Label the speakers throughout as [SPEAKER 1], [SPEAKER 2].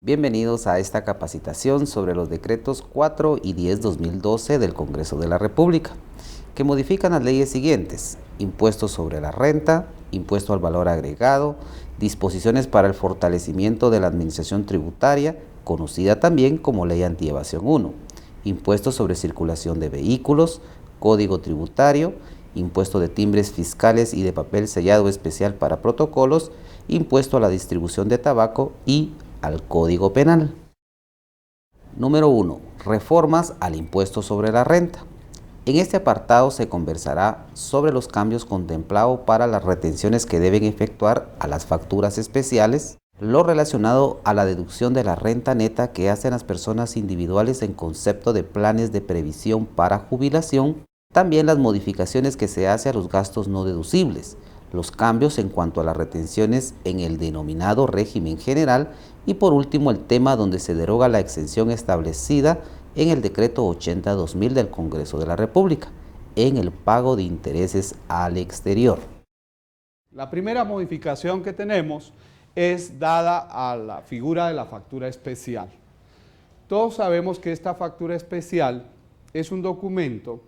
[SPEAKER 1] Bienvenidos a esta capacitación sobre los decretos 4 y 10/2012 del Congreso de la República, que modifican las leyes siguientes: impuesto sobre la renta, impuesto al valor agregado, disposiciones para el fortalecimiento de la administración tributaria, conocida también como Ley Antievasión 1, impuesto sobre circulación de vehículos, código tributario, impuesto de timbres fiscales y de papel sellado especial para protocolos, impuesto a la distribución de tabaco y al Código Penal. Número 1. Reformas al impuesto sobre la renta. En este apartado se conversará sobre los cambios contemplados para las retenciones que deben efectuar a las facturas especiales, lo relacionado a la deducción de la renta neta que hacen las personas individuales en concepto de planes de previsión para jubilación, también las modificaciones que se hace a los gastos no deducibles, los cambios en cuanto a las retenciones en el denominado régimen general y por último el tema donde se deroga la exención establecida en el decreto 80/2000 del Congreso de la República en el pago de intereses al exterior.
[SPEAKER 2] La primera modificación que tenemos es dada a la figura de la factura especial. Todos sabemos que esta factura especial es un documento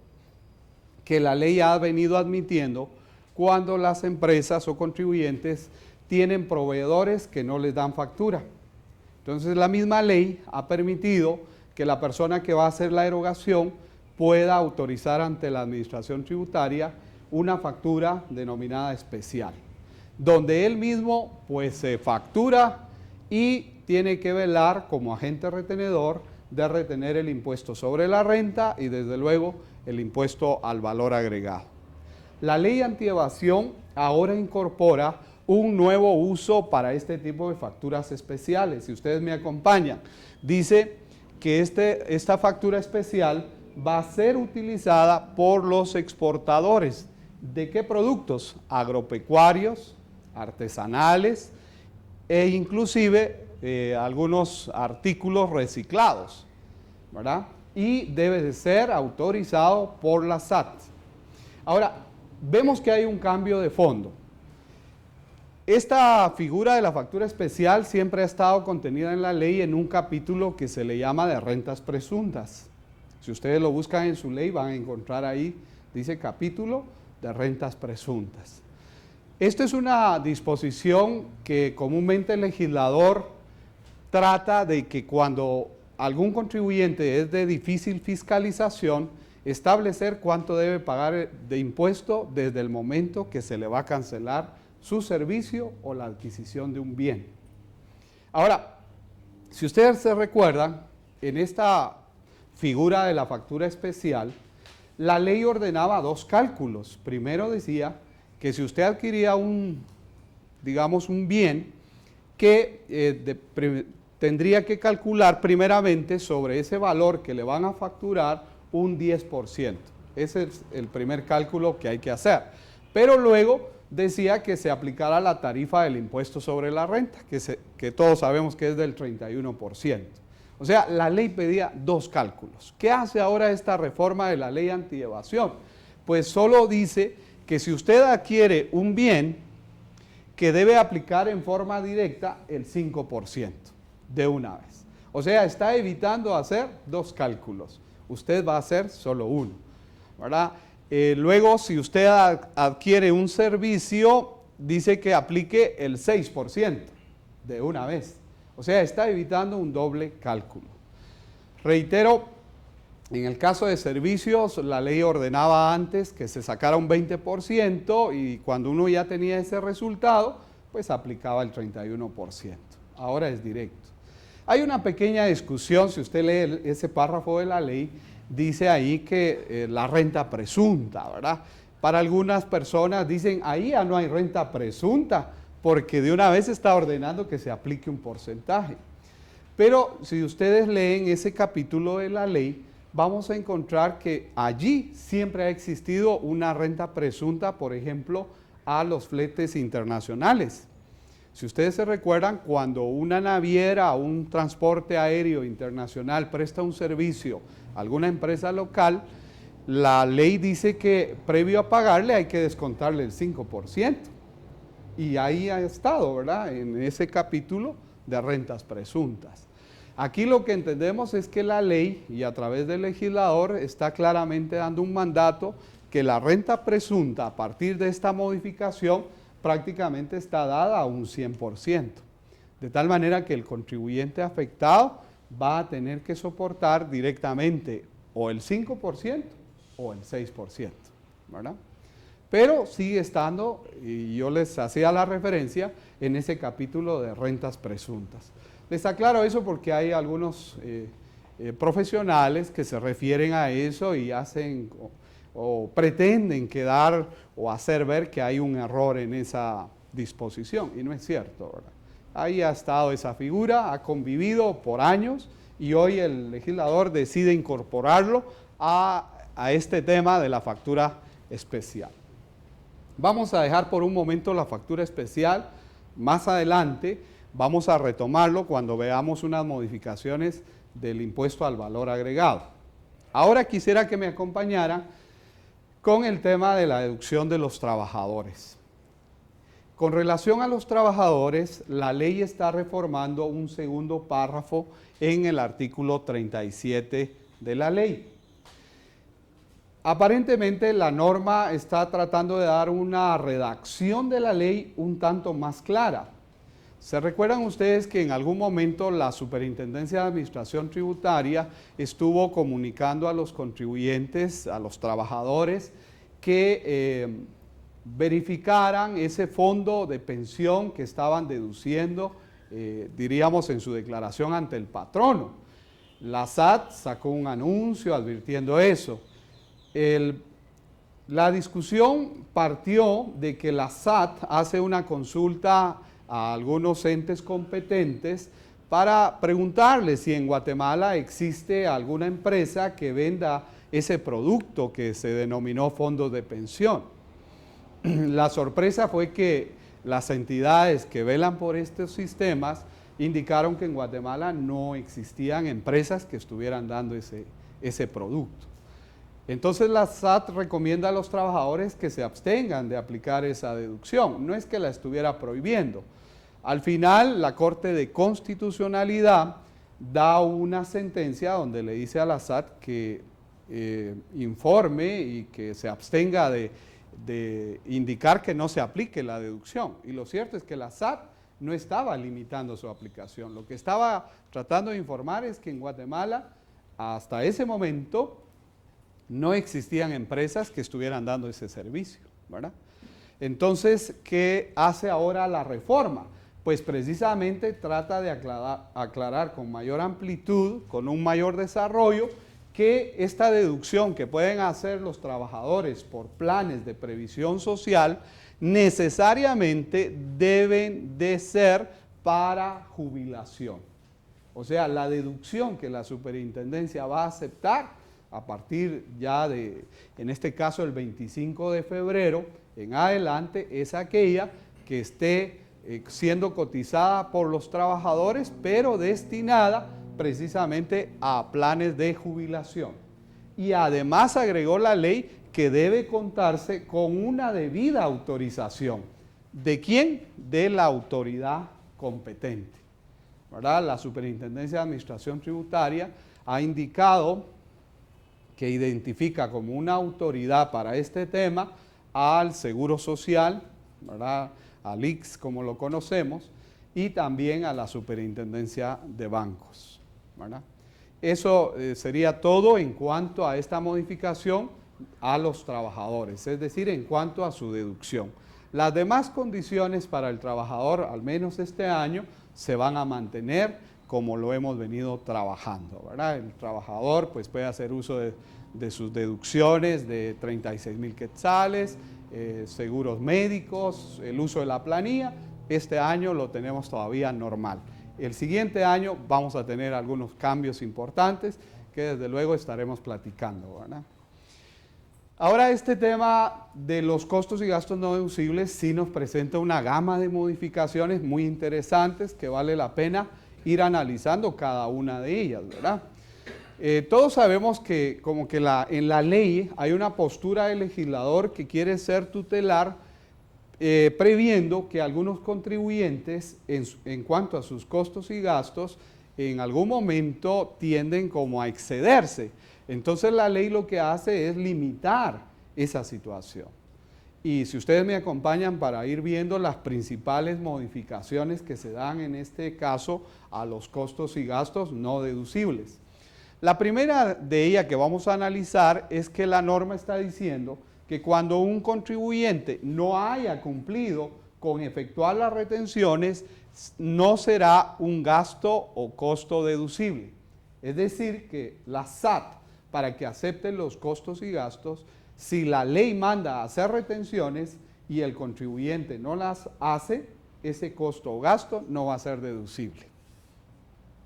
[SPEAKER 2] que la ley ha venido admitiendo cuando las empresas o contribuyentes tienen proveedores que no les dan factura. Entonces la misma ley ha permitido que la persona que va a hacer la erogación pueda autorizar ante la administración tributaria una factura denominada especial, donde él mismo pues se factura y tiene que velar como agente retenedor de retener el impuesto sobre la renta y desde luego el impuesto al valor agregado. La ley antievasión ahora incorpora un nuevo uso para este tipo de facturas especiales. Si ustedes me acompañan, dice que esta factura especial va a ser utilizada por los exportadores. ¿De qué productos? Agropecuarios, artesanales e inclusive algunos artículos reciclados, ¿verdad? Y debe de ser autorizado por la SAT. Ahora, vemos que hay un cambio de fondo. Esta figura de la factura especial siempre ha estado contenida en la ley en un capítulo que se le llama de rentas presuntas. Si ustedes lo buscan en su ley van a encontrar ahí, dice capítulo de rentas presuntas. Esta es una disposición que comúnmente el legislador trata de que cuando algún contribuyente es de difícil fiscalización, establecer cuánto debe pagar de impuesto desde el momento que se le va a cancelar su servicio o la adquisición de un bien. Ahora, si ustedes se recuerdan, en esta figura de la factura especial, la ley ordenaba dos cálculos. Primero decía que si usted adquiría un bien, que tendría que calcular primeramente sobre ese valor que le van a facturar un 10%. Ese es el primer cálculo que hay que hacer. Pero luego decía que se aplicara la tarifa del impuesto sobre la renta, que todos sabemos que es del 31%. O sea, la ley pedía dos cálculos. ¿Qué hace ahora esta reforma de la ley antievasión? Pues solo dice que si usted adquiere un bien, que debe aplicar en forma directa el 5% de una vez. O sea, está evitando hacer dos cálculos. Usted va a hacer solo uno, ¿verdad? Luego, si usted adquiere un servicio, dice que aplique el 6% de una vez. O sea, está evitando un doble cálculo. Reitero, en el caso de servicios, la ley ordenaba antes que se sacara un 20% y cuando uno ya tenía ese resultado, pues aplicaba el 31%. Ahora es directo. Hay una pequeña discusión, si usted lee ese párrafo de la ley, dice ahí que la renta presunta, ¿verdad? Para algunas personas dicen, ahí ya no hay renta presunta, porque de una vez está ordenando que se aplique un porcentaje. Pero si ustedes leen ese capítulo de la ley, vamos a encontrar que allí siempre ha existido una renta presunta, por ejemplo, a los fletes internacionales. Si ustedes se recuerdan, cuando una naviera o un transporte aéreo internacional presta un servicio a alguna empresa local, la ley dice que previo a pagarle hay que descontarle el 5%. Y ahí ha estado, ¿verdad? En ese capítulo de rentas presuntas. Aquí lo que entendemos es que la ley, y a través del legislador, está claramente dando un mandato que la renta presunta, a partir de esta modificación, prácticamente está dada a un 100%. De tal manera que el contribuyente afectado va a tener que soportar directamente o el 5% o el 6%, ¿verdad? Pero sigue estando, y yo les hacía la referencia, en ese capítulo de rentas presuntas. Les aclaro eso porque hay algunos profesionales que se refieren a eso y hacen o pretenden quedar o hacer ver que hay un error en esa disposición, y no es cierto, ¿verdad? Ahí ha estado esa figura, ha convivido por años, y hoy el legislador decide incorporarlo a este tema de la factura especial. Vamos a dejar por un momento la factura especial. Más adelante vamos a retomarlo cuando veamos unas modificaciones del impuesto al valor agregado. Ahora quisiera que me acompañaran con el tema de la deducción de los trabajadores. Con relación a los trabajadores, la ley está reformando un segundo párrafo en el artículo 37 de la ley. Aparentemente la norma está tratando de dar una redacción de la ley un tanto más clara. ¿Se recuerdan ustedes que en algún momento la Superintendencia de Administración Tributaria estuvo comunicando a los contribuyentes, a los trabajadores, que verificaran ese fondo de pensión que estaban deduciendo, diríamos, en su declaración ante el patrono? La SAT sacó un anuncio advirtiendo eso. La discusión partió de que la SAT hace una consulta a algunos entes competentes para preguntarles si en Guatemala existe alguna empresa que venda ese producto que se denominó fondos de pensión. La sorpresa fue que las entidades que velan por estos sistemas indicaron que en Guatemala no existían empresas que estuvieran dando ese producto. Entonces la SAT recomienda a los trabajadores que se abstengan de aplicar esa deducción. No es que la estuviera prohibiendo. Al final, la Corte de Constitucionalidad da una sentencia donde le dice a la SAT que informe y que se abstenga de indicar que no se aplique la deducción. Y lo cierto es que la SAT no estaba limitando su aplicación. Lo que estaba tratando de informar es que en Guatemala, hasta ese momento, no existían empresas que estuvieran dando ese servicio, ¿verdad? Entonces, ¿qué hace ahora la reforma? Pues precisamente trata de aclarar con mayor amplitud, con un mayor desarrollo, que esta deducción que pueden hacer los trabajadores por planes de previsión social necesariamente deben de ser para jubilación. O sea, la deducción que la superintendencia va a aceptar a partir ya de, en este caso, el 25 de febrero en adelante, es aquella que esté siendo cotizada por los trabajadores, pero destinada precisamente a planes de jubilación. Y además agregó la ley que debe contarse con una debida autorización. ¿De quién? De la autoridad competente, ¿verdad? La Superintendencia de Administración Tributaria ha indicado que identifica como una autoridad para este tema al Seguro Social, ¿verdad?, al ICS como lo conocemos, y también a la Superintendencia de Bancos, ¿verdad? Eso sería todo en cuanto a esta modificación a los trabajadores, es decir, en cuanto a su deducción. Las demás condiciones para el trabajador, al menos este año, se van a mantener como lo hemos venido trabajando, ¿verdad? El trabajador pues puede hacer uso de sus deducciones de 36,000 quetzales, seguros médicos, el uso de la planilla. Este año lo tenemos todavía normal. El siguiente año vamos a tener algunos cambios importantes que desde luego estaremos platicando, ¿verdad? Ahora este tema de los costos y gastos no deducibles sí nos presenta una gama de modificaciones muy interesantes que vale la pena ir analizando cada una de ellas, ¿verdad? Todos sabemos que como que en la ley hay una postura del legislador que quiere ser tutelar previendo que algunos contribuyentes, en cuanto a sus costos y gastos, en algún momento tienden como a excederse. Entonces la ley lo que hace es limitar esa situación. Y si ustedes me acompañan para ir viendo las principales modificaciones que se dan en este caso a los costos y gastos no deducibles. La primera de ellas que vamos a analizar es que la norma está diciendo que cuando un contribuyente no haya cumplido con efectuar las retenciones, no será un gasto o costo deducible. Es decir, que la SAT, para que acepte los costos y gastos, si la ley manda a hacer retenciones y el contribuyente no las hace, ese costo o gasto no va a ser deducible.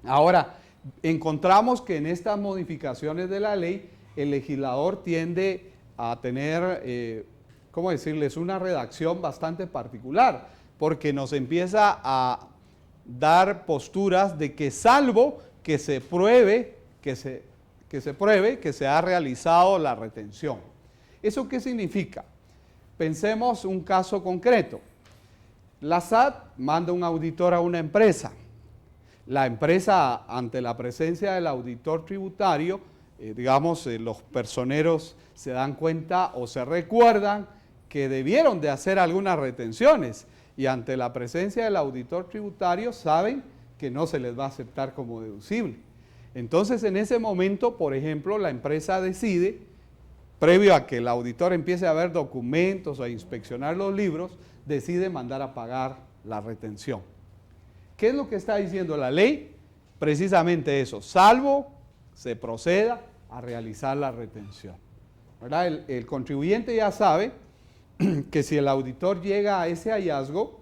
[SPEAKER 2] Ahora, encontramos que en estas modificaciones de la ley, el legislador tiende a tener, ¿cómo decirles?, una redacción bastante particular, porque nos empieza a dar posturas de que salvo que se pruebe que se ha realizado la retención. ¿Eso qué significa? Pensemos un caso concreto. La SAT manda un auditor a una empresa. La empresa, ante la presencia del auditor tributario, los personeros se dan cuenta o se recuerdan que debieron de hacer algunas retenciones y ante la presencia del auditor tributario saben que no se les va a aceptar como deducible. Entonces, en ese momento, por ejemplo, la empresa decide, previo a que el auditor empiece a ver documentos o a inspeccionar los libros, decide mandar a pagar la retención. ¿Qué es lo que está diciendo la ley? Precisamente eso, salvo se proceda a realizar la retención. ¿Verdad? El contribuyente ya sabe que si el auditor llega a ese hallazgo,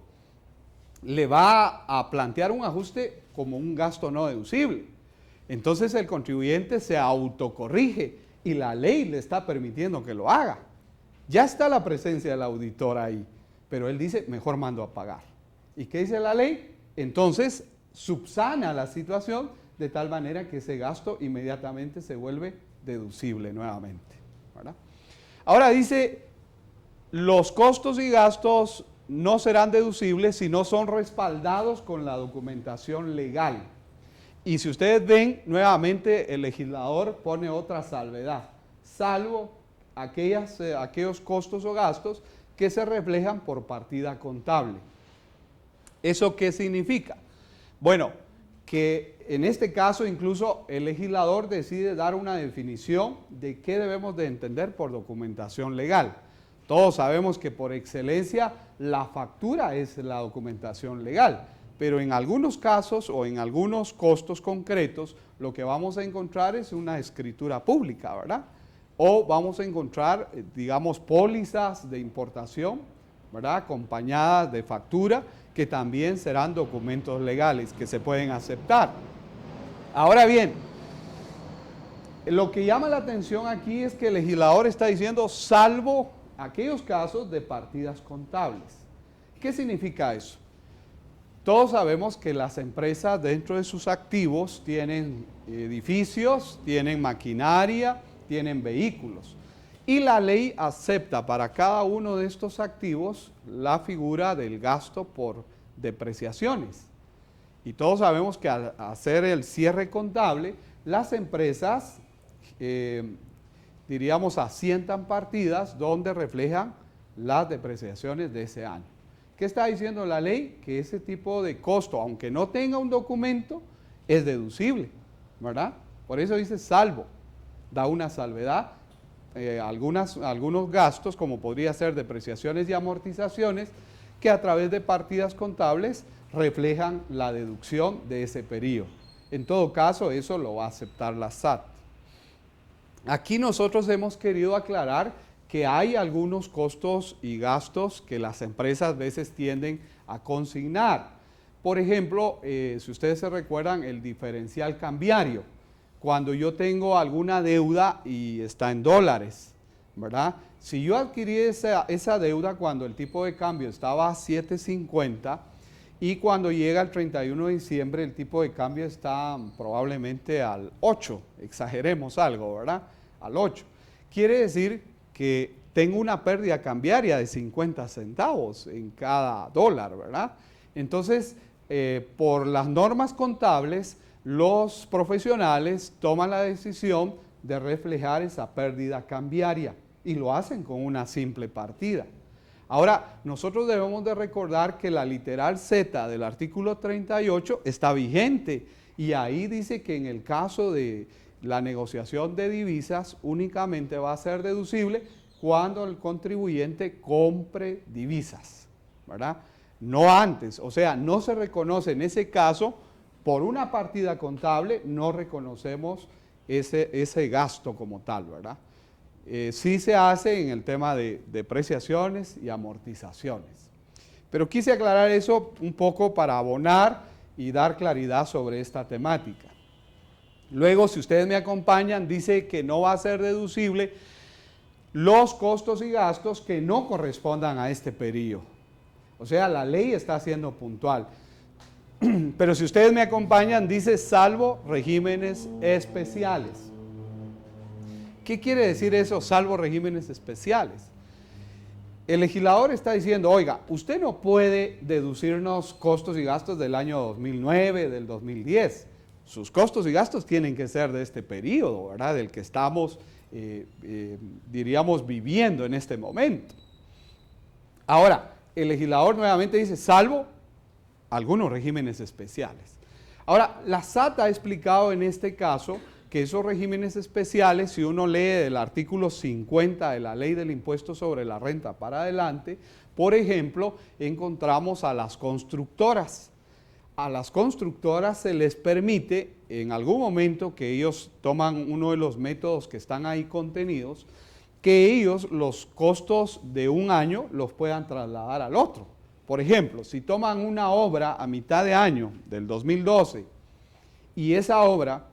[SPEAKER 2] le va a plantear un ajuste como un gasto no deducible. Entonces el contribuyente se autocorrige y la ley le está permitiendo que lo haga. Ya está la presencia del auditor ahí, pero él dice, mejor mando a pagar. ¿Y qué dice la ley? Entonces subsana la situación de tal manera que ese gasto inmediatamente se vuelve deducible nuevamente, ¿verdad? Ahora dice, los costos y gastos no serán deducibles si no son respaldados con la documentación legal. Y si ustedes ven, nuevamente el legislador pone otra salvedad, salvo aquellos costos o gastos que se reflejan por partida contable. ¿Eso qué significa? Bueno, que en este caso incluso el legislador decide dar una definición de qué debemos de entender por documentación legal. Todos sabemos que por excelencia la factura es la documentación legal, pero en algunos casos o en algunos costos concretos lo que vamos a encontrar es una escritura pública, ¿verdad? O vamos a encontrar, pólizas de importación, ¿verdad?, acompañadas de factura, que también serán documentos legales que se pueden aceptar. Ahora bien, lo que llama la atención aquí es que el legislador está diciendo salvo aquellos casos de partidas contables. ¿Qué significa eso? Todos sabemos que las empresas dentro de sus activos tienen edificios, tienen maquinaria, tienen vehículos. Y la ley acepta para cada uno de estos activos la figura del gasto por depreciaciones. Y todos sabemos que al hacer el cierre contable, las empresas, asientan partidas donde reflejan las depreciaciones de ese año. ¿Qué está diciendo la ley? Que ese tipo de costo, aunque no tenga un documento, es deducible, ¿verdad? Por eso dice salvo, da una salvedad. Algunos gastos, como podría ser depreciaciones y amortizaciones, que a través de partidas contables reflejan la deducción de ese periodo. En todo caso, eso lo va a aceptar la SAT. Aquí nosotros hemos querido aclarar que hay algunos costos y gastos que las empresas a veces tienden a consignar. Por ejemplo, si ustedes se recuerdan, el diferencial cambiario. Cuando yo tengo alguna deuda y está en dólares, ¿verdad? Si yo adquirí esa deuda cuando el tipo de cambio estaba a 7.50 y cuando llega el 31 de diciembre el tipo de cambio está probablemente al 8, exageremos algo, ¿verdad? Al 8. Quiere decir que tengo una pérdida cambiaria de 50 centavos en cada dólar, ¿verdad? Entonces, por las normas contables, los profesionales toman la decisión de reflejar esa pérdida cambiaria y lo hacen con una simple partida. Ahora, nosotros debemos de recordar que la literal Z del artículo 38 está vigente y ahí dice que en el caso de la negociación de divisas únicamente va a ser deducible cuando el contribuyente compre divisas, ¿verdad? No antes, o sea, no se reconoce en ese caso, por una partida contable, no reconocemos ese gasto como tal, ¿verdad? Sí se hace en el tema de depreciaciones y amortizaciones. Pero quise aclarar eso un poco para abonar y dar claridad sobre esta temática. Luego, si ustedes me acompañan, dice que no va a ser deducible los costos y gastos que no correspondan a este periodo. O sea, la ley está siendo puntual. Pero si ustedes me acompañan, dice salvo regímenes especiales. ¿Qué quiere decir eso, salvo regímenes especiales? El legislador está diciendo, oiga, usted no puede deducirnos costos y gastos del año 2009, del 2010. Sus costos y gastos tienen que ser de este periodo, ¿verdad? Del que estamos, diríamos, viviendo en este momento. Ahora, el legislador nuevamente dice, salvo algunos regímenes especiales. Ahora, la SAT ha explicado en este caso que esos regímenes especiales, si uno lee el artículo 50 de la Ley del Impuesto sobre la Renta para adelante, por ejemplo, encontramos a las constructoras. A las constructoras se les permite, en algún momento que ellos toman uno de los métodos que están ahí contenidos, que ellos los costos de un año los puedan trasladar al otro. Por ejemplo, si toman una obra a mitad de año del 2012 y esa obra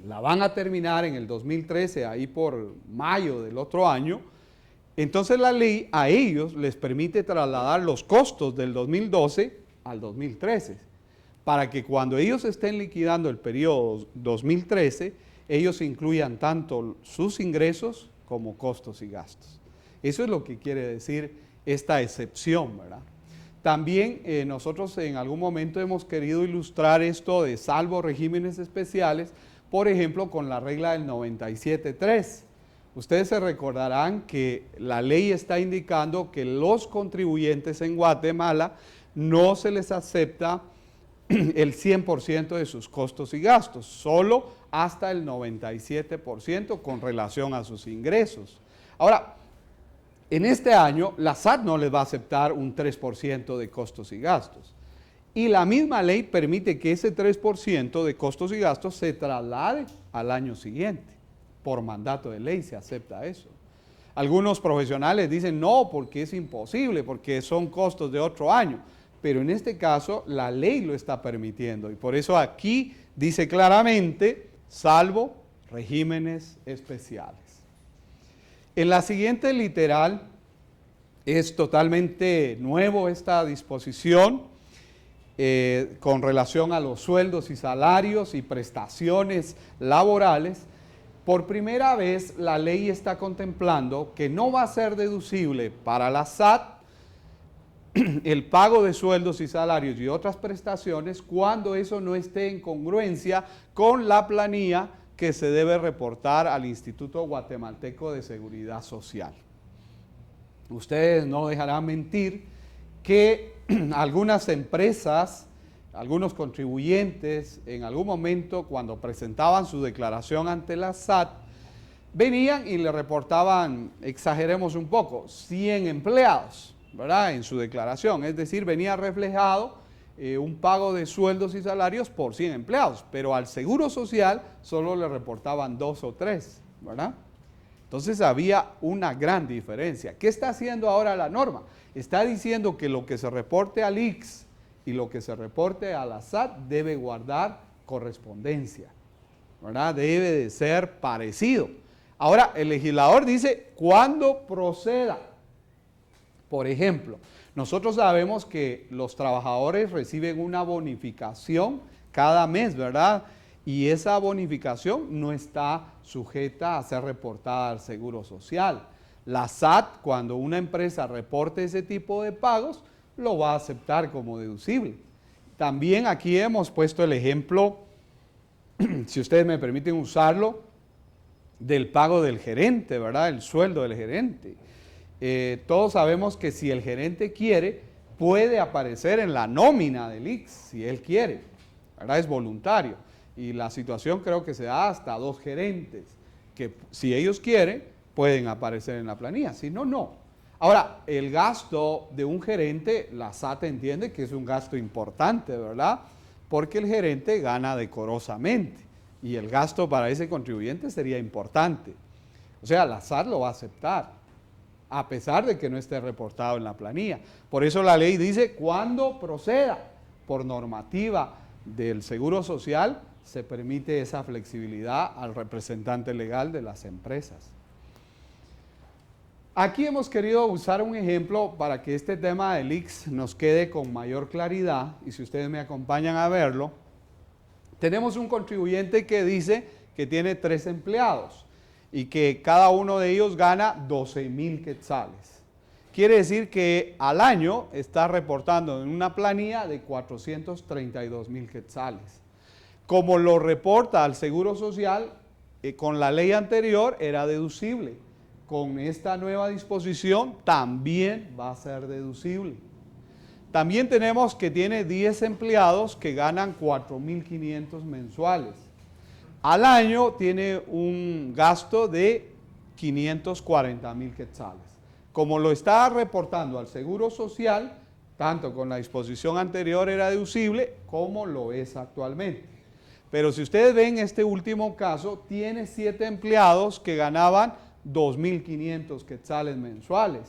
[SPEAKER 2] la van a terminar en el 2013, ahí por mayo del otro año, entonces la ley a ellos les permite trasladar los costos del 2012 al 2013, para que cuando ellos estén liquidando el periodo 2013, ellos incluyan tanto sus ingresos como costos y gastos. Eso es lo que quiere decir esta excepción, ¿verdad? También nosotros en algún momento hemos querido ilustrar esto de salvo regímenes especiales, por ejemplo, con la regla del 97.3. Ustedes se recordarán que la ley está indicando que los contribuyentes en Guatemala no se les acepta el 100% de sus costos y gastos, solo hasta el 97% con relación a sus ingresos. Ahora, en este año, la SAT no les va a aceptar un 3% de costos y gastos. Y la misma ley permite que ese 3% de costos y gastos se traslade al año siguiente. Por mandato de ley se acepta eso. Algunos profesionales dicen no, porque es imposible, porque son costos de otro año. Pero en este caso, la ley lo está permitiendo. Y por eso aquí dice claramente, salvo regímenes especiales. En la siguiente literal, es totalmente nuevo esta disposición. Con relación a los sueldos y salarios y prestaciones laborales, por primera vez la ley está contemplando que no va a ser deducible para la SAT el pago de sueldos y salarios y otras prestaciones cuando eso no esté en congruencia con la planilla que se debe reportar al Instituto Guatemalteco de Seguridad Social. Ustedes no dejarán mentir que algunas empresas, algunos contribuyentes, en algún momento cuando presentaban su declaración ante la SAT, venían y le reportaban, exageremos un poco, 100 empleados, ¿verdad? En su declaración, es decir, venía reflejado un pago de sueldos y salarios por 100 empleados, pero al Seguro Social solo le reportaban 2 o 3, ¿verdad? Entonces había una gran diferencia. ¿Qué está haciendo ahora la norma? Está diciendo que lo que se reporte al ICS y lo que se reporte a la SAT debe guardar correspondencia, ¿verdad? Debe de ser parecido. Ahora, el legislador dice, cuando proceda. Por ejemplo, nosotros sabemos que los trabajadores reciben una bonificación cada mes, ¿verdad? Y esa bonificación no está sujeta a ser reportada al Seguro Social. La SAT, cuando una empresa reporte ese tipo de pagos, lo va a aceptar como deducible. También aquí hemos puesto el ejemplo, si ustedes me permiten usarlo, del pago del gerente, ¿verdad? El sueldo del gerente. Todos sabemos que si el gerente quiere, puede aparecer en la nómina del ICS, si él quiere, ¿verdad? Es voluntario. Y la situación creo que se da hasta 2 gerentes, que si ellos quieren, pueden aparecer en la planilla, si no, no. Ahora, el gasto de un gerente, la SAT entiende que es un gasto importante, ¿verdad? Porque el gerente gana decorosamente y el gasto para ese contribuyente sería importante. O sea, la SAT lo va a aceptar, a pesar de que no esté reportado en la planilla. Por eso la ley dice, cuando proceda por normativa del Seguro Social, se permite esa flexibilidad al representante legal de las empresas. Aquí hemos querido usar un ejemplo para que este tema del ICS nos quede con mayor claridad, y si ustedes me acompañan a verlo, tenemos un contribuyente que dice que tiene 3 empleados y que cada uno de ellos gana 12,000 quetzales. Quiere decir que al año está reportando en una planilla de 432,000 quetzales. Como lo reporta al Seguro Social, con la ley anterior era deducible. Con esta nueva disposición también va a ser deducible. También tenemos que tiene 10 empleados que ganan 4,500 mensuales. Al año tiene un gasto de 540,000 quetzales. Como lo está reportando al Seguro Social, tanto con la disposición anterior era deducible como lo es actualmente. Pero si ustedes ven este último caso, tiene 7 empleados que ganaban 2,500 quetzales mensuales.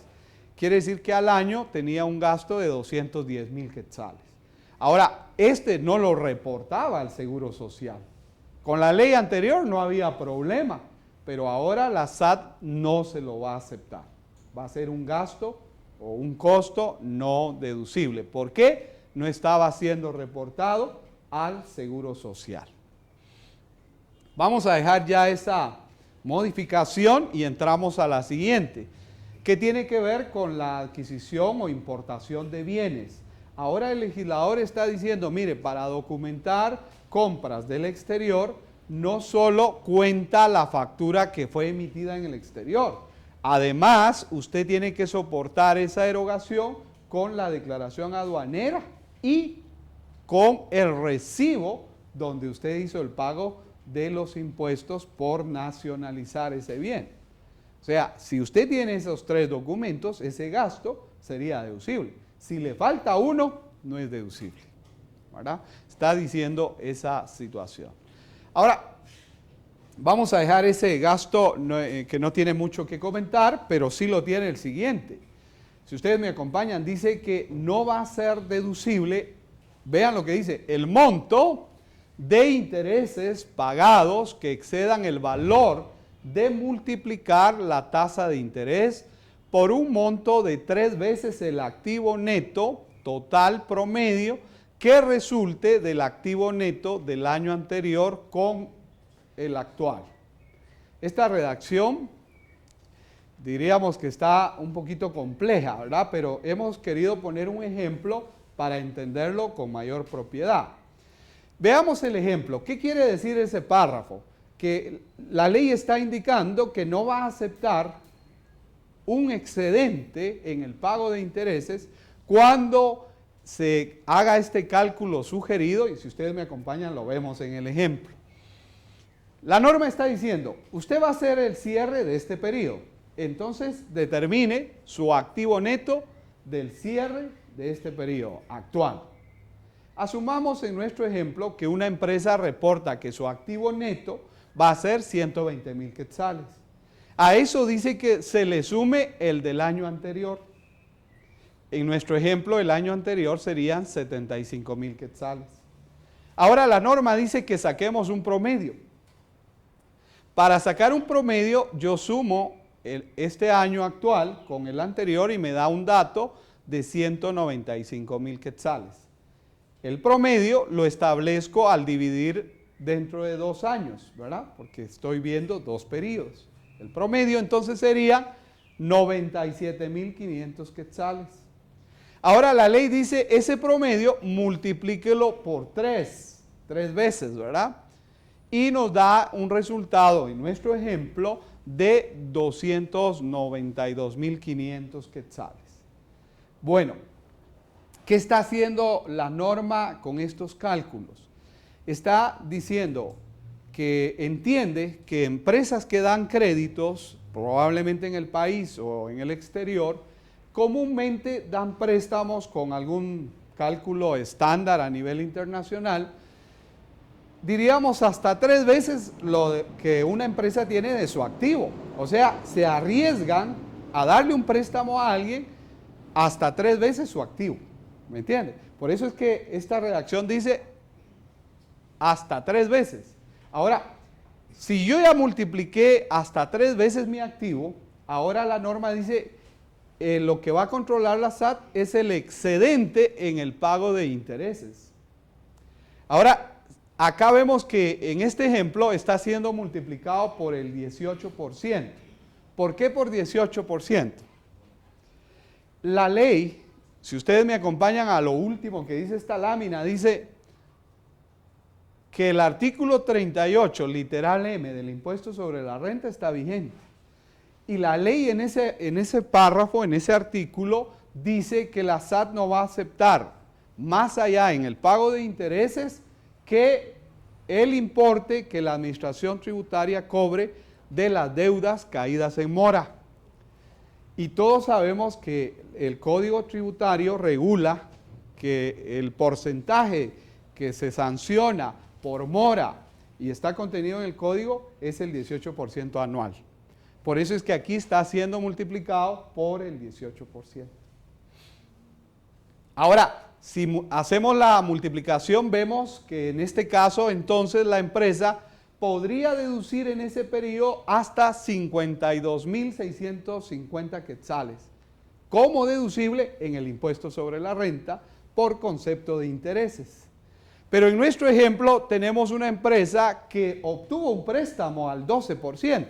[SPEAKER 2] Quiere decir que al año tenía un gasto de 210,000 quetzales. Ahora, este no lo reportaba al Seguro Social. Con la ley anterior no había problema, pero ahora la SAT no se lo va a aceptar. Va a ser un gasto o un costo no deducible. ¿Por qué? No estaba siendo reportado al Seguro Social. Vamos a dejar ya esa modificación y entramos a la siguiente, que tiene que ver con la adquisición o importación de bienes. Ahora el legislador está diciendo, mire, para documentar compras del exterior, no solo cuenta la factura que fue emitida en el exterior, además usted tiene que soportar esa erogación con la declaración aduanera y con el recibo donde usted hizo el pago de los impuestos por nacionalizar ese bien. O sea, si usted tiene esos 3 documentos, ese gasto sería deducible. Si le falta uno, no es deducible, ¿verdad? Está diciendo esa situación. Ahora, vamos a dejar ese gasto que no tiene mucho que comentar, pero sí lo tiene el siguiente. Si ustedes me acompañan, dice que no va a ser deducible, vean lo que dice, el monto de intereses pagados que excedan el valor de multiplicar la tasa de interés por un monto de 3 veces el activo neto total promedio que resulte del activo neto del año anterior con el actual. Esta redacción diríamos que está un poquito compleja, ¿verdad? Pero hemos querido poner un ejemplo para entenderlo con mayor propiedad. Veamos el ejemplo. ¿Qué quiere decir ese párrafo? Que la ley está indicando que no va a aceptar un excedente en el pago de intereses cuando se haga este cálculo sugerido, y si ustedes me acompañan lo vemos en el ejemplo. La norma está diciendo, usted va a hacer el cierre de este periodo, entonces determine su activo neto del cierre de este periodo actual. Asumamos en nuestro ejemplo que una empresa reporta que su activo neto va a ser 120,000 quetzales. A eso dice que se le sume el del año anterior. En nuestro ejemplo, el año anterior serían 75,000 quetzales. Ahora la norma dice que saquemos un promedio. Para sacar un promedio, yo sumo este año actual con el anterior y me da un dato de 195,000 quetzales. El promedio lo establezco al dividir dentro de 2 años, ¿verdad? Porque estoy viendo 2 periodos. El promedio entonces sería 97.500 quetzales. Ahora la ley dice, ese promedio multiplíquelo por 3 veces, ¿verdad? Y nos da un resultado, en nuestro ejemplo, de 292.500 quetzales. Bueno, ¿qué está haciendo la norma con estos cálculos? Está diciendo que entiende que empresas que dan créditos, probablemente en el país o en el exterior, comúnmente dan préstamos con algún cálculo estándar a nivel internacional, diríamos hasta 3 veces lo que una empresa tiene de su activo. O sea, se arriesgan a darle un préstamo a alguien hasta 3 veces su activo. ¿Me entiende? Por eso es que esta redacción dice hasta 3 veces. Ahora, si yo ya multipliqué hasta 3 veces mi activo, ahora la norma dice lo que va a controlar la SAT es el excedente en el pago de intereses. Ahora, acá vemos que en este ejemplo está siendo multiplicado por el 18%. ¿Por qué por 18%? La ley, si ustedes me acompañan a lo último que dice esta lámina, dice que el artículo 38, literal M, del impuesto sobre la renta está vigente. Y la ley en ese párrafo, en ese artículo, dice que la SAT no va a aceptar más allá en el pago de intereses que el importe que la administración tributaria cobre de las deudas caídas en mora. Y todos sabemos que el Código Tributario regula que el porcentaje que se sanciona por mora y está contenido en el código es el 18% anual. Por eso es que aquí está siendo multiplicado por el 18%. Ahora, si hacemos la multiplicación, vemos que en este caso, entonces, la empresa podría deducir en ese periodo hasta 52.650 quetzales, como deducible en el impuesto sobre la renta por concepto de intereses. Pero en nuestro ejemplo tenemos una empresa que obtuvo un préstamo al 12%.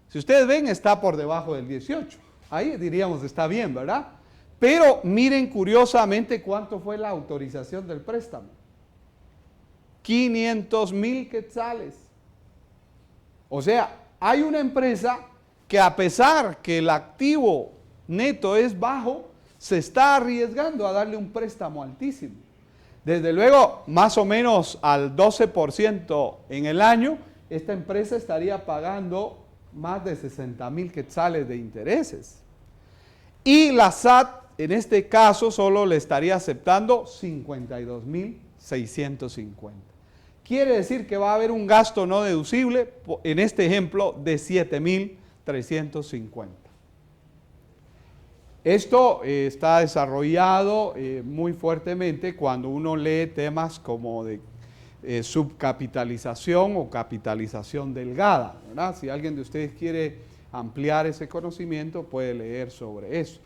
[SPEAKER 2] Si ustedes ven, está por debajo del 18%. Ahí diríamos está bien, ¿verdad? Pero miren curiosamente cuánto fue la autorización del préstamo. 500.000 quetzales. O sea, hay una empresa que a pesar que el activo neto es bajo, se está arriesgando a darle un préstamo altísimo. Desde luego, más o menos al 12% en el año, esta empresa estaría pagando más de 60.000 quetzales de intereses. Y la SAT, en este caso, solo le estaría aceptando 52.650. Quiere decir que va a haber un gasto no deducible, en este ejemplo, de 7.350. Esto está desarrollado muy fuertemente cuando uno lee temas como de subcapitalización o capitalización delgada, ¿verdad? Si alguien de ustedes quiere ampliar ese conocimiento, puede leer sobre eso.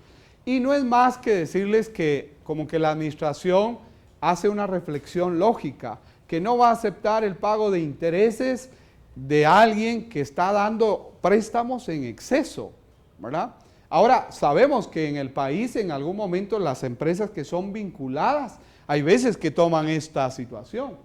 [SPEAKER 2] Y no es más que decirles que como que la administración hace una reflexión lógica, que no va a aceptar el pago de intereses de alguien que está dando préstamos en exceso, ¿verdad? Ahora, sabemos que en el país, en algún momento, las empresas que son vinculadas, hay veces que toman esta situación,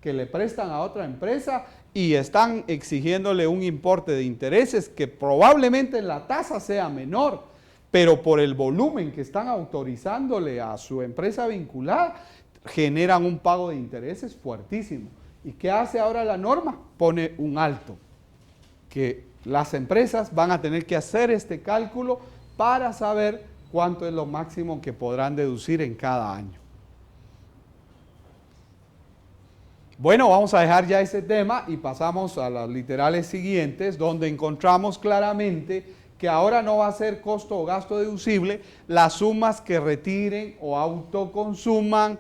[SPEAKER 2] que le prestan a otra empresa y están exigiéndole un importe de intereses que probablemente la tasa sea menor, pero por el volumen que están autorizándole a su empresa vinculada, generan un pago de intereses fuertísimo. ¿Y qué hace ahora la norma? Pone un alto, que las empresas van a tener que hacer este cálculo para saber cuánto es lo máximo que podrán deducir en cada año. Bueno, vamos a dejar ya ese tema y pasamos a las literales siguientes, donde encontramos claramente que ahora no va a ser costo o gasto deducible las sumas que retiren o autoconsuman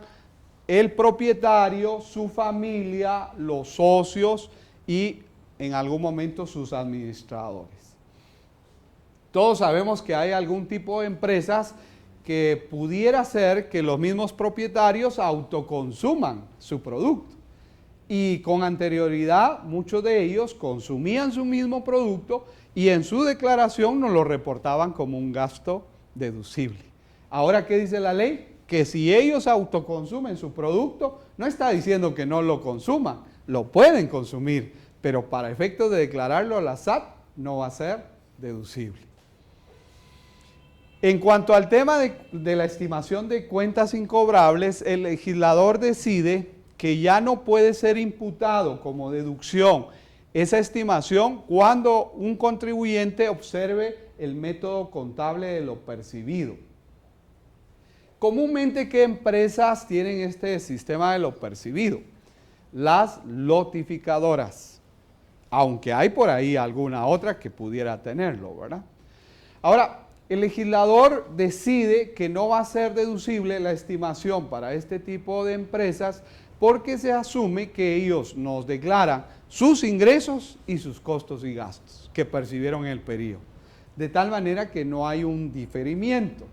[SPEAKER 2] el propietario, su familia, los socios y en algún momento sus administradores. Todos sabemos que hay algún tipo de empresas que pudiera ser que los mismos propietarios autoconsuman su producto. y con anterioridad muchos de ellos consumían su mismo producto y en su declaración nos lo reportaban como un gasto deducible. Ahora, ¿qué dice la ley? Que si ellos autoconsumen su producto, no está diciendo que no lo consuman, lo pueden consumir, pero para efectos de declararlo a la SAT no va a ser deducible. En cuanto al tema de la estimación de cuentas incobrables, el legislador decide que ya no puede ser imputado como deducción esa estimación cuando un contribuyente observe el método contable de lo percibido. Comúnmente, ¿qué empresas tienen este sistema de lo percibido? Las lotificadoras, aunque hay por ahí alguna otra que pudiera tenerlo, ¿verdad? Ahora, el legislador decide que no va a ser deducible la estimación para este tipo de empresas porque se asume que ellos nos declaran sus ingresos y sus costos y gastos que percibieron en el periodo, de tal manera que no hay un diferimiento.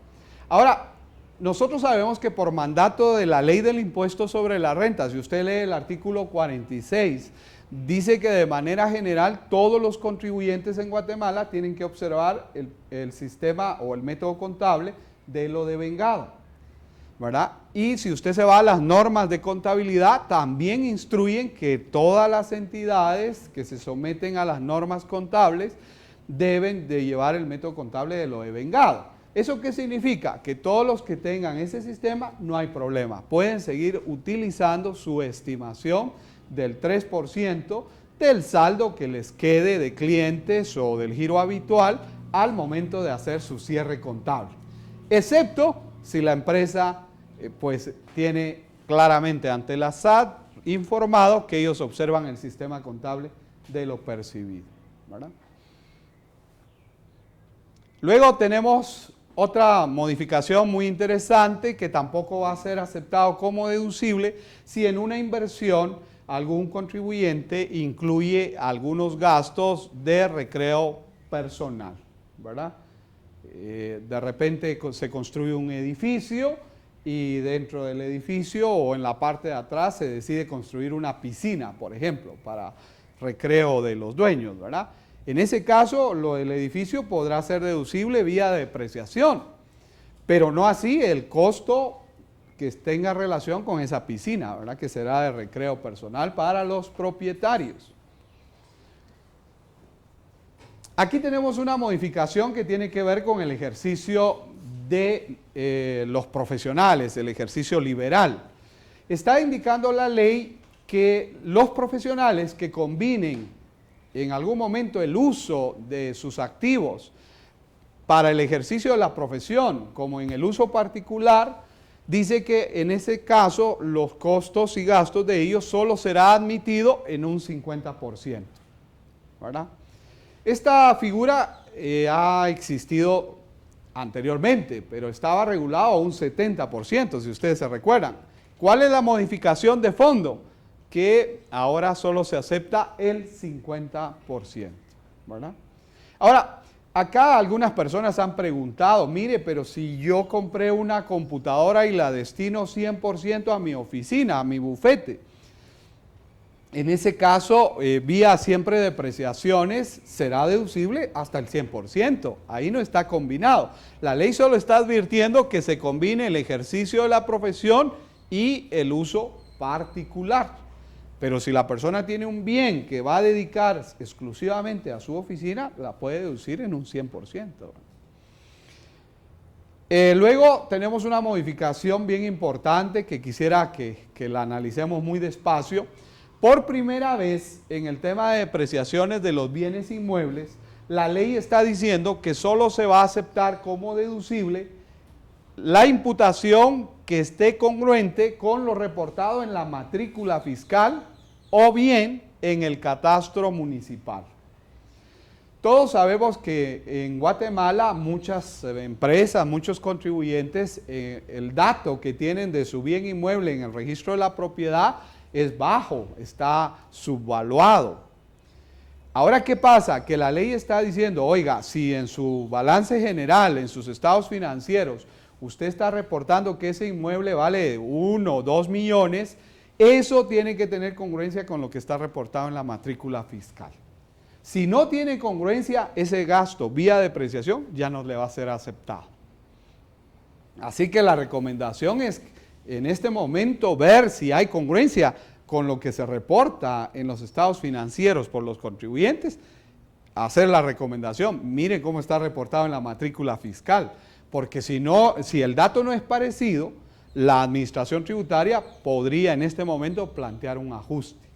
[SPEAKER 2] Ahora, nosotros sabemos que por mandato de la ley del impuesto sobre la renta, si usted lee el artículo 46, dice que de manera general todos los contribuyentes en Guatemala tienen que observar el sistema o el método contable de lo devengado, ¿verdad? Y si usted se va a las normas de contabilidad, también instruyen que todas las entidades que se someten a las normas contables deben de llevar el método contable de lo devengado. ¿Eso qué significa? Que todos los que tengan ese sistema no hay problema, pueden seguir utilizando su estimación del 3% del saldo que les quede de clientes o del giro habitual al momento de hacer su cierre contable, excepto si la empresa pues tiene claramente ante la SAT informado que ellos observan el sistema contable de lo percibido, ¿verdad? Luego tenemos otra modificación muy interesante que tampoco va a ser aceptado como deducible si en una inversión algún contribuyente incluye algunos gastos de recreo personal, ¿verdad? De repente se construye un edificio y dentro del edificio o en la parte de atrás se decide construir una piscina, por ejemplo, para recreo de los dueños, ¿verdad? En ese caso, lo del edificio podrá ser deducible vía depreciación, pero no así el costo que tenga relación con esa piscina, ¿verdad? Que será de recreo personal para los propietarios. Aquí tenemos una modificación que tiene que ver con el ejercicio de los profesionales, el ejercicio liberal. Está indicando la ley que los profesionales que combinen en algún momento el uso de sus activos para el ejercicio de la profesión, como en el uso particular, dice que en ese caso los costos y gastos de ellos solo será admitido en un 50%, ¿verdad? Esta figura ha existido anteriormente, pero estaba regulado a un 70%, si ustedes se recuerdan. ¿Cuál es la modificación de fondo? Que ahora solo se acepta el 50%, ¿verdad? Ahora, acá algunas personas han preguntado, mire, pero si yo compré una computadora y la destino 100% a mi oficina, a mi bufete, en ese caso, vía siempre depreciaciones, será deducible hasta el 100%, ahí no está combinado. La ley solo está advirtiendo que se combine el ejercicio de la profesión y el uso particular. Pero si la persona tiene un bien que va a dedicar exclusivamente a su oficina, la puede deducir en un 100%. Luego tenemos una modificación bien importante que quisiera que la analicemos muy despacio. Por primera vez en el tema de depreciaciones de los bienes inmuebles, la ley está diciendo que solo se va a aceptar como deducible la imputación que esté congruente con lo reportado en la matrícula fiscal o bien en el catastro municipal. Todos sabemos que en Guatemala muchas empresas, muchos contribuyentes, el dato que tienen de su bien inmueble en el registro de la propiedad es bajo, está subvaluado. Ahora, ¿qué pasa? Que la ley está diciendo, oiga, si en su balance general, en sus estados financieros, usted está reportando que ese inmueble vale 1 o 2 millones Eso tiene que tener congruencia con lo que está reportado en la matrícula fiscal. Si no tiene congruencia, ese gasto vía depreciación ya no le va a ser aceptado. Así que la recomendación es en este momento ver si hay congruencia con lo que se reporta en los estados financieros por los contribuyentes, hacer la recomendación, miren cómo está reportado en la matrícula fiscal, porque si el dato no es parecido, la administración tributaria podría en este momento plantear un ajuste.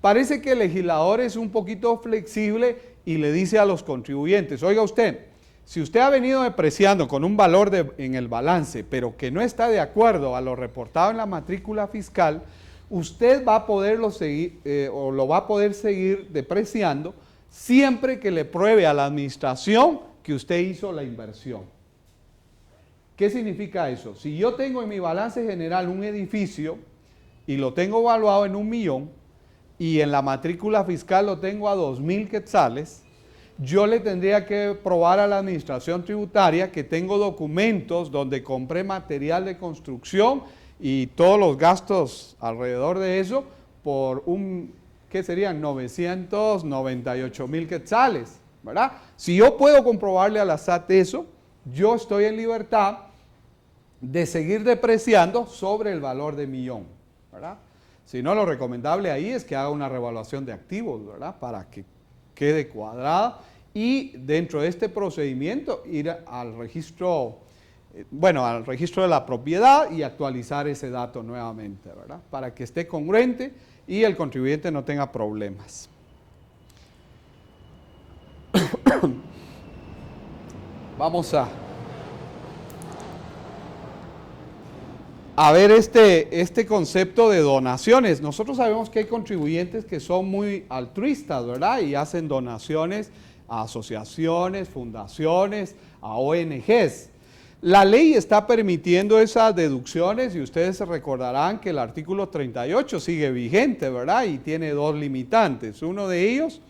[SPEAKER 2] Parece que el legislador es un poquito flexible y le dice a los contribuyentes, oiga usted, si usted ha venido depreciando con un valor en el balance, pero que no está de acuerdo a lo reportado en la matrícula fiscal, usted va a poderlo seguir o lo va a poder seguir depreciando siempre que le pruebe a la administración que usted hizo la inversión. ¿Qué significa eso? Si yo tengo en mi balance general un edificio y lo tengo evaluado en 1 millón y en la matrícula fiscal lo tengo a 2,000 quetzales, yo le tendría que probar a la administración tributaria que tengo documentos donde compré material de construcción y todos los gastos alrededor de eso por ¿qué serían? 998,000 quetzales, ¿verdad? Si yo puedo comprobarle a la SAT eso, yo estoy en libertad de seguir depreciando sobre el valor de millón, ¿verdad? Si no, lo recomendable ahí es que haga una revaluación de activos, ¿verdad? Para que quede cuadrada y dentro de este procedimiento ir al registro, al registro de la propiedad y actualizar ese dato nuevamente, ¿verdad? Para que esté congruente y el contribuyente no tenga problemas. Vamos a ver este concepto de donaciones. Nosotros sabemos que hay contribuyentes que son muy altruistas, ¿verdad? Y hacen donaciones a asociaciones, fundaciones, a ONGs. La ley está permitiendo esas deducciones y ustedes se recordarán que el artículo 38 sigue vigente, ¿verdad? Y tiene 2 limitantes. Uno de ellos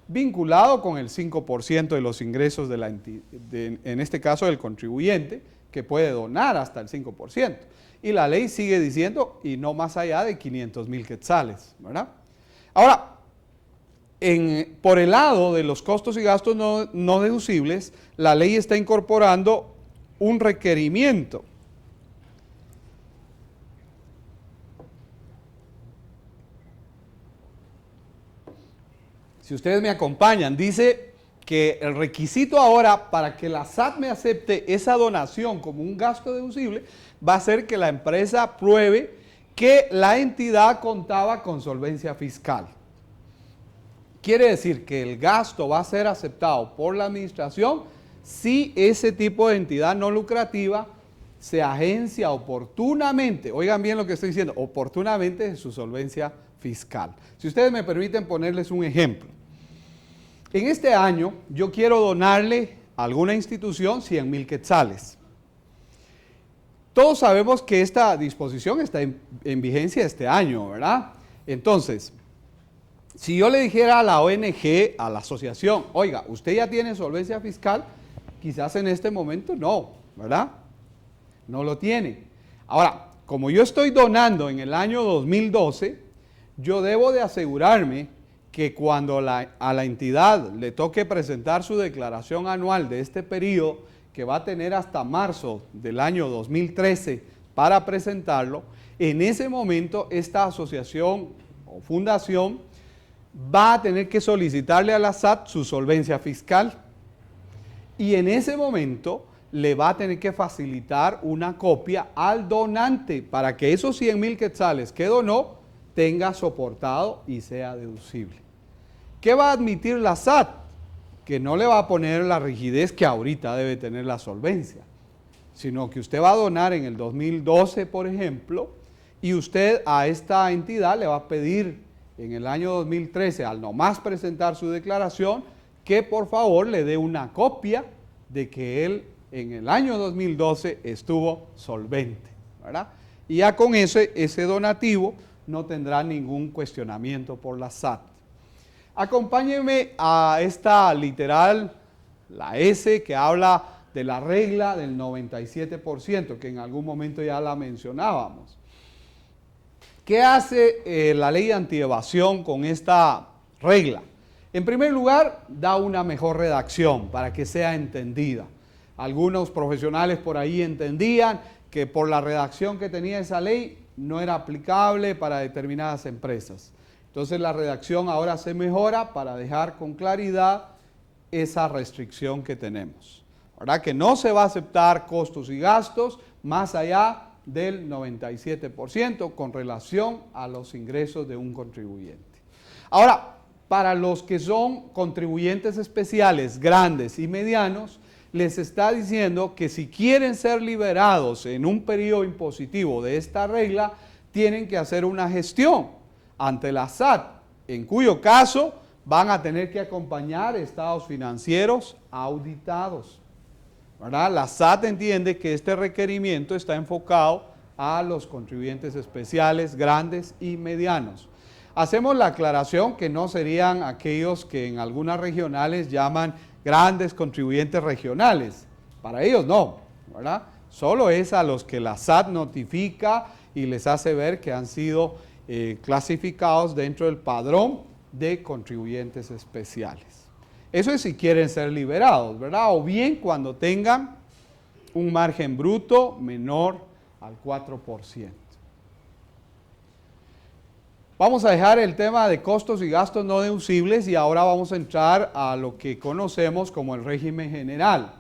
[SPEAKER 2] vinculado con el 5% de los ingresos de en este caso del contribuyente, que puede donar hasta el 5%. Y la ley sigue diciendo, y no más allá de 500,000 quetzales, ¿verdad? Ahora, por el lado de los costos y gastos no deducibles, la ley está incorporando un requerimiento. Si ustedes me acompañan, dice que el requisito ahora para que la SAT me acepte esa donación como un gasto deducible va a ser que la empresa pruebe que la entidad contaba con solvencia fiscal. Quiere decir que el gasto va a ser aceptado por la administración si ese tipo de entidad no lucrativa se agencia oportunamente, oigan bien lo que estoy diciendo, oportunamente de su solvencia fiscal. Si ustedes me permiten ponerles un ejemplo. En este año yo quiero donarle a alguna institución 100,000 quetzales. Todos sabemos que esta disposición está en vigencia este año, ¿verdad? Entonces, si yo le dijera a la ONG, a la asociación, oiga, ¿usted ya tiene solvencia fiscal? Quizás en este momento no, ¿verdad? No lo tiene. Ahora, como yo estoy donando en el año 2012, yo debo de asegurarme que cuando a la entidad le toque presentar su declaración anual de este periodo, que va a tener hasta marzo del año 2013 para presentarlo, en ese momento esta asociación o fundación va a tener que solicitarle a la SAT su solvencia fiscal y en ese momento le va a tener que facilitar una copia al donante para que esos 100,000 quetzales que donó tenga soportado y sea deducible. ¿Qué va a admitir la SAT? Que no le va a poner la rigidez que ahorita debe tener la solvencia, sino que usted va a donar en el 2012, por ejemplo, y usted a esta entidad le va a pedir en el año 2013, al nomás presentar su declaración, que por favor le dé una copia de que él en el año 2012 estuvo solvente, ¿verdad? Y ya con ese donativo no tendrá ningún cuestionamiento por la SAT. Acompáñenme a esta literal, la S, que habla de la regla del 97%, que en algún momento ya la mencionábamos. ¿Qué hace la ley de antievasión con esta regla? En primer lugar, da una mejor redacción para que sea entendida. Algunos profesionales por ahí entendían que por la redacción que tenía esa ley no era aplicable para determinadas empresas. Entonces la redacción ahora se mejora para dejar con claridad esa restricción que tenemos. ¿Verdad? Que no se va a aceptar costos y gastos más allá del 97% con relación a los ingresos de un contribuyente. Ahora, para los que son contribuyentes especiales, grandes y medianos, les está diciendo que si quieren ser liberados en un periodo impositivo de esta regla, tienen que hacer una gestión ante la SAT, en cuyo caso van a tener que acompañar estados financieros auditados. ¿Verdad? La SAT entiende que este requerimiento está enfocado a los contribuyentes especiales, grandes y medianos. Hacemos la aclaración que no serían aquellos que en algunas regionales llaman grandes contribuyentes regionales. Para ellos no, ¿verdad? Solo es a los que la SAT notifica y les hace ver que han sido clasificados dentro del padrón de contribuyentes especiales. Eso es si quieren ser liberados, ¿verdad? O bien cuando tengan un margen bruto menor al 4%. Vamos a dejar el tema de costos y gastos no deducibles y ahora vamos a entrar a lo que conocemos como el régimen general,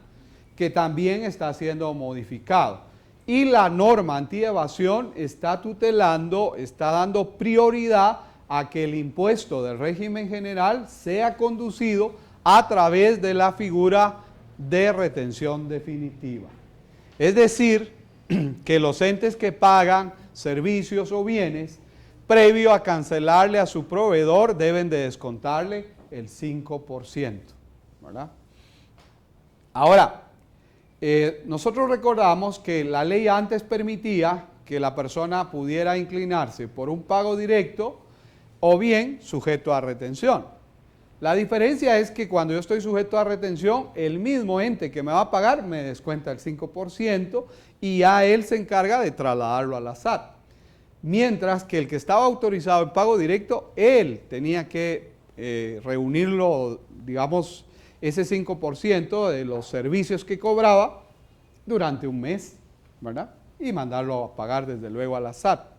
[SPEAKER 2] que también está siendo modificado. Y la norma antievasión está tutelando, está dando prioridad a que el impuesto del régimen general sea conducido a través de la figura de retención definitiva. Es decir, que los entes que pagan servicios o bienes, previo a cancelarle a su proveedor, deben de descontarle el 5%, ¿verdad? Ahora, nosotros recordamos que la ley antes permitía que la persona pudiera inclinarse por un pago directo o bien sujeto a retención. La diferencia es que cuando yo estoy sujeto a retención, el mismo ente que me va a pagar me descuenta el 5% y ya él se encarga de trasladarlo a la SAT. Mientras que el que estaba autorizado en pago directo, él tenía que reunirlo, digamos, ese 5% de los servicios que cobraba durante un mes, ¿verdad? Y mandarlo a pagar desde luego a la SAT.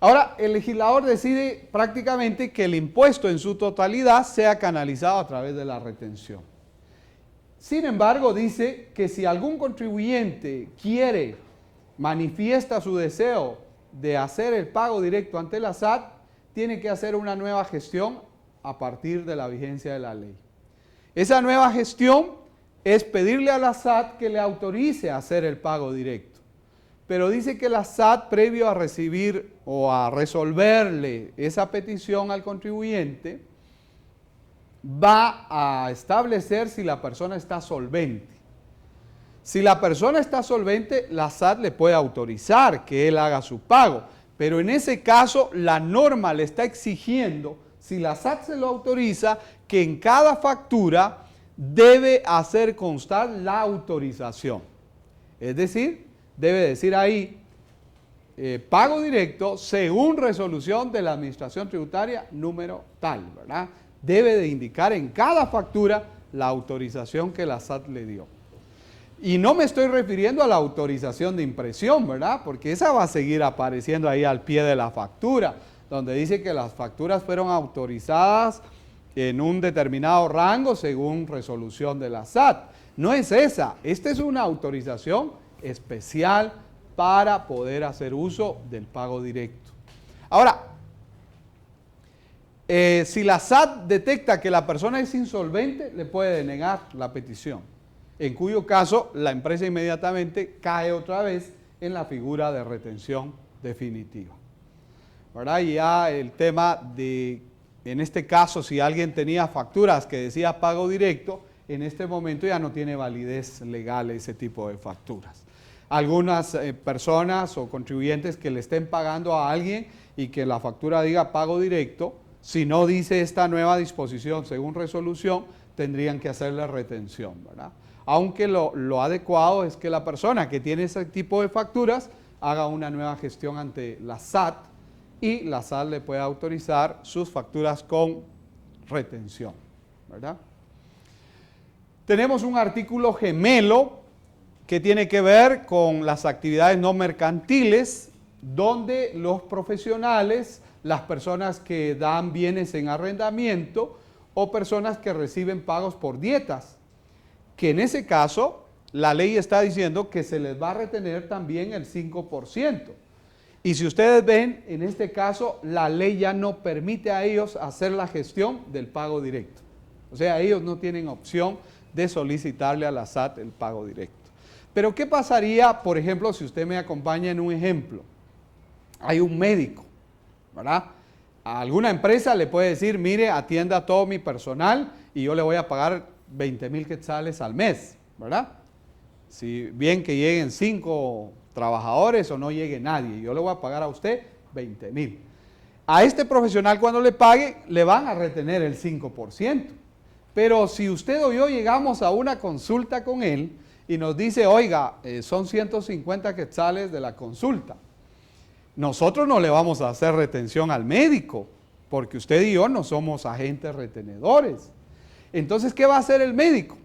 [SPEAKER 2] Ahora, el legislador decide prácticamente que el impuesto en su totalidad sea canalizado a través de la retención. Sin embargo, dice que si algún contribuyente manifiesta su deseo de hacer el pago directo ante la SAT, tiene que hacer una nueva gestión a partir de la vigencia de la ley. Esa nueva gestión es pedirle a la SAT que le autorice a hacer el pago directo. Pero dice que la SAT, previo a recibir o a resolverle esa petición al contribuyente, va a establecer si la persona está solvente. Si la persona está solvente, la SAT le puede autorizar que él haga su pago, pero en ese caso la norma le está exigiendo, si la SAT se lo autoriza, que en cada factura debe hacer constar la autorización. Es decir, debe decir ahí, pago directo según resolución de la Administración Tributaria número tal, ¿verdad? Debe de indicar en cada factura la autorización que la SAT le dio. Y no me estoy refiriendo a la autorización de impresión, ¿verdad? Porque esa va a seguir apareciendo ahí al pie de la factura, donde dice que las facturas fueron autorizadas en un determinado rango según resolución de la SAT. No es esa, esta es una autorización especial para poder hacer uso del pago directo. Ahora, si la SAT detecta que la persona es insolvente, le puede denegar la petición, en cuyo caso la empresa inmediatamente cae otra vez en la figura de retención definitiva. ¿Verdad? Y ya el tema de, en este caso, si alguien tenía facturas que decía pago directo, en este momento ya no tiene validez legal ese tipo de facturas. Algunas personas o contribuyentes que le estén pagando a alguien y que la factura diga pago directo, si no dice esta nueva disposición según resolución, tendrían que hacerle retención, ¿verdad? Aunque lo adecuado es que la persona que tiene ese tipo de facturas haga una nueva gestión ante la SAT y la SAT le puede autorizar sus facturas con retención, ¿verdad? Tenemos un artículo gemelo que tiene que ver con las actividades no mercantiles, donde los profesionales, las personas que dan bienes en arrendamiento o personas que reciben pagos por dietas, que en ese caso la ley está diciendo que se les va a retener también el 5%. Y si ustedes ven, en este caso la ley ya no permite a ellos hacer la gestión del pago directo. O sea, ellos no tienen opción de solicitarle a la SAT el pago directo. Pero ¿qué pasaría, por ejemplo, si usted me acompaña en un ejemplo? Hay un médico, ¿verdad? A alguna empresa le puede decir, mire, atienda a todo mi personal y yo le voy a pagar 20,000 quetzales al mes, ¿verdad? Si bien que lleguen 5 trabajadores o no llegue nadie, yo le voy a pagar a usted 20,000. A este profesional cuando le pague, le van a retener el 5%. Pero si usted o yo llegamos a una consulta con él y nos dice, oiga, son 150 quetzales de la consulta, nosotros no le vamos a hacer retención al médico, porque usted y yo no somos agentes retenedores. Entonces, ¿qué va a hacer el médico?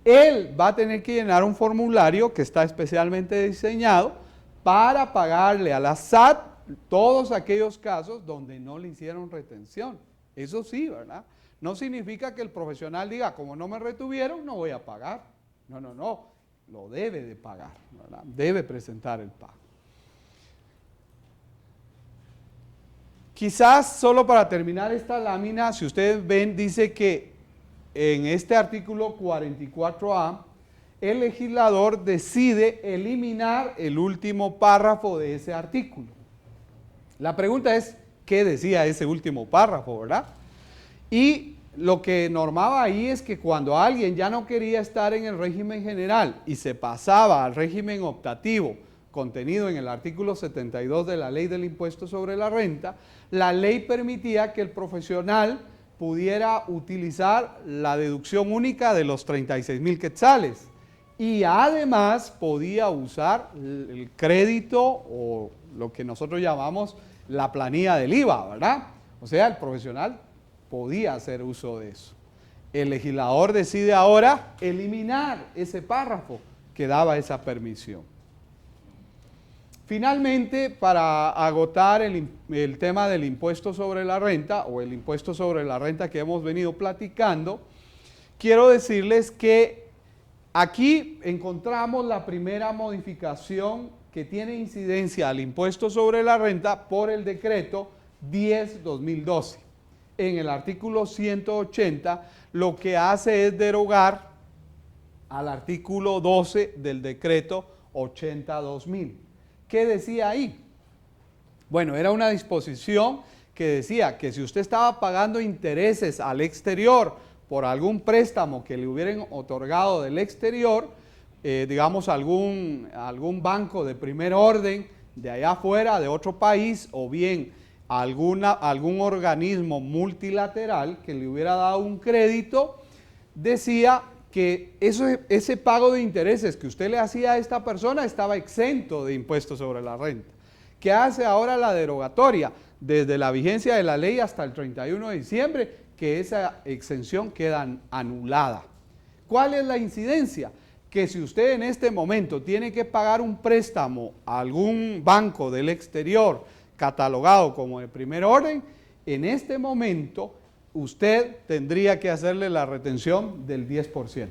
[SPEAKER 2] Él va a tener que llenar un formulario que está especialmente diseñado para pagarle a la SAT todos aquellos casos donde no le hicieron retención. Eso sí, ¿verdad? No significa que el profesional diga, como no me retuvieron, no voy a pagar. No, no, no, lo debe de pagar, ¿verdad? Debe presentar el pago. Quizás solo para terminar esta lámina, si ustedes ven, dice que en este artículo 44A, el legislador decide eliminar el último párrafo de ese artículo. La pregunta es, ¿qué decía ese último párrafo, verdad? Y lo que normaba ahí es que cuando alguien ya no quería estar en el régimen general y se pasaba al régimen optativo, contenido en el artículo 72 de la Ley del Impuesto sobre la Renta, la ley permitía que el profesional pudiera utilizar la deducción única de los 36,000 quetzales y además podía usar el crédito o lo que nosotros llamamos la planilla del IVA, ¿verdad? O sea, el profesional podía hacer uso de eso. El legislador decide ahora eliminar ese párrafo que daba esa permisión. Finalmente, para agotar el tema del impuesto sobre la renta o el impuesto sobre la renta que hemos venido platicando, quiero decirles que aquí encontramos la primera modificación que tiene incidencia al impuesto sobre la renta por el decreto 10/2012. En el artículo 180 lo que hace es derogar al artículo 12 del decreto 80/2000. ¿Qué decía ahí? Bueno, era una disposición que decía que si usted estaba pagando intereses al exterior por algún préstamo que le hubieran otorgado del exterior, digamos algún banco de primer orden de allá afuera, de otro país, o bien algún organismo multilateral que le hubiera dado un crédito, decía que ese pago de intereses que usted le hacía a esta persona estaba exento de impuestos sobre la renta. ¿Qué hace ahora la derogatoria? Desde la vigencia de la ley hasta el 31 de diciembre, que esa exención queda anulada. ¿Cuál es la incidencia? Que si usted en este momento tiene que pagar un préstamo a algún banco del exterior catalogado como de primer orden, en este momento usted tendría que hacerle la retención del 10%.